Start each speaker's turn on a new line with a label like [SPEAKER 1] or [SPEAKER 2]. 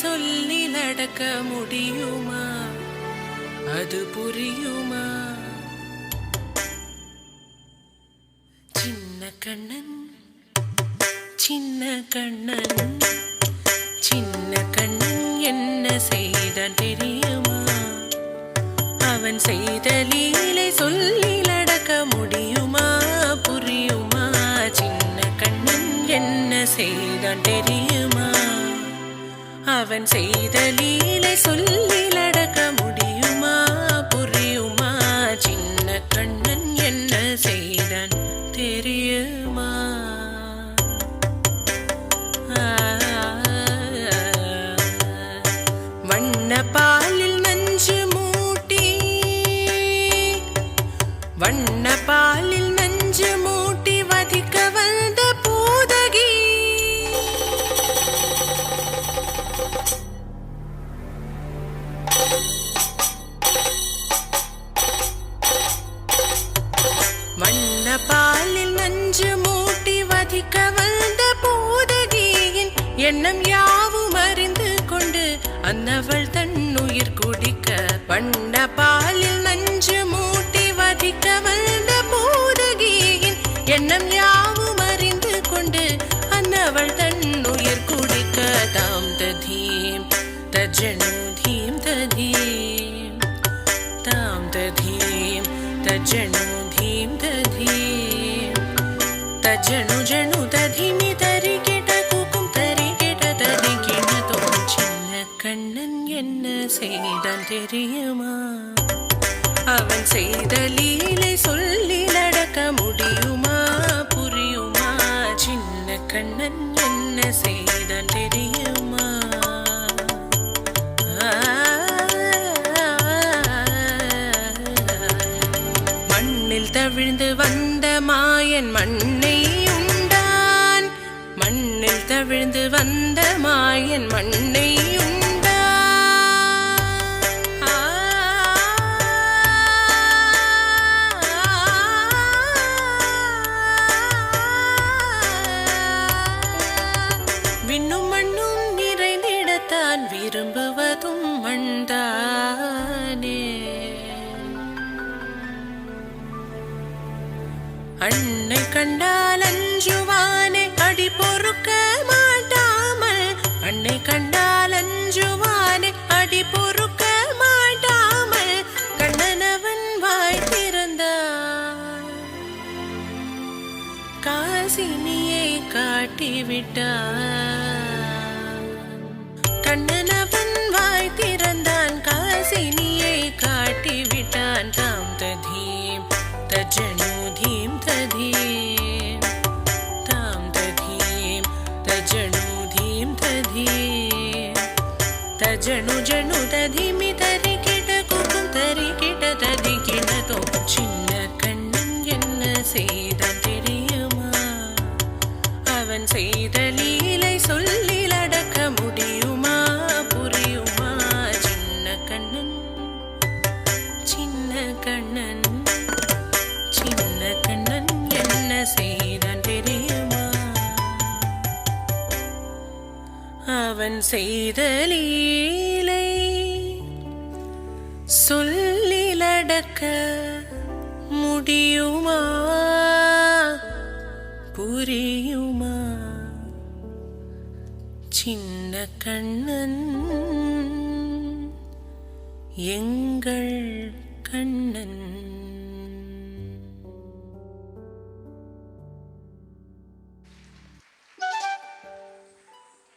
[SPEAKER 1] சொல்லி நடக்க முடியுமா? அது புரியுமா? சின்ன கண்ணன் சின்ன கண்ணன் சின்ன கண்ணன் என்ன செய்தான் தெரியுமா? அவன் செய்த லீலை சொல்லி நடக்க முடியுமா? புரியுமா? சின்ன கண்ணன் என்ன செய்தான் தெரியுமா? அவன் செய்த லீலை சொல்லி நடக்க முடியுமா? புரியுமா? சின்ன கண்ணன் என்ன செய்தான் தெரியுமா? வண்ண பாலில் நஞ்சு மூட்டி வண்ண பாலில் நஞ்சு மூட்டி வதிக்க வந்த பூதகி வண்ண பாலில் நஞ்சு மூட்டி வதிக்க வந்த பூதகியின் எண்ணம் யாவும் அறிந்து கொண்டு அன்னவள் தன்னுயிர் குடிக்க வண்ண பாலில் நஞ்சு மூட்டி வதிக்க வந்த பூதகியின் எண்ணம் யாவும் அறிந்து கொண்டு அன்னவள் தன்னுயிர் குடிக்க தாம் ததீம் தஜனு தீம் ததீம் தாம் ததீம் தஜனு தீம் ததீம் தஜனு ஜனு ததீமி தரிகிட கூக்கும் தரிகிட ததிகிட தோம் சின்ன கண்ணன் என்ன செய்தான் தெரியுமா? அவன் செய்த லீலை சொல்லி நடக்க முடியுமா? புரியுமா? சின்ன கண்ணன் என்ன செய்தான் தெரியுமா? மண்ணில் தவிழ்ந்து வந்த மாயன் மண்ணை உண்டான். மண்ணில் தவிழ்ந்து வந்த மாயன் மண்ணை உண்டான். விண்ணும் மண்ணும் நிறைந்திடத்தான் விரும்புவதும் மண்தானே. அன்னை கண்டால் அஞ்சுவானே அடி பொறுக்க மாட்டாமல். அன்னை கண்டால் அஞ்சுவானே அடி பொறுக்க மாட்டாமல் கண்ணனவன் வாய் திறந்தான். காசினியை காட்டிவிட்டான். கண்ணனவன் வாய் திறந்தான். காசினியை காட்டிவிட்டான். தாம் ததீம் தஜனு தீம் ததீம் தாம் ததீம் தஜனு தீம் ததீம் தஜனு ஜனு ததீமி தரிகிட கூக்கும் தரிகிட ததிகிட தோம் சின்ன கண்ணன் என்ன செய்தான் தெரியுமா? அவன் செய்த லீலை சொல்லி நடக்க முடியுமா? புரியுமா? சின்ன கண்ணன் சின்ன கண்ணன் சின்ன கண்ணன் என்ன செய்தான் தெரியுமா? அவன் செய்த லீலை சொல்லி நடக்க முடியுமா? புரியுமா? சின்ன கண்ணன் எங்கள் கண்ணன்.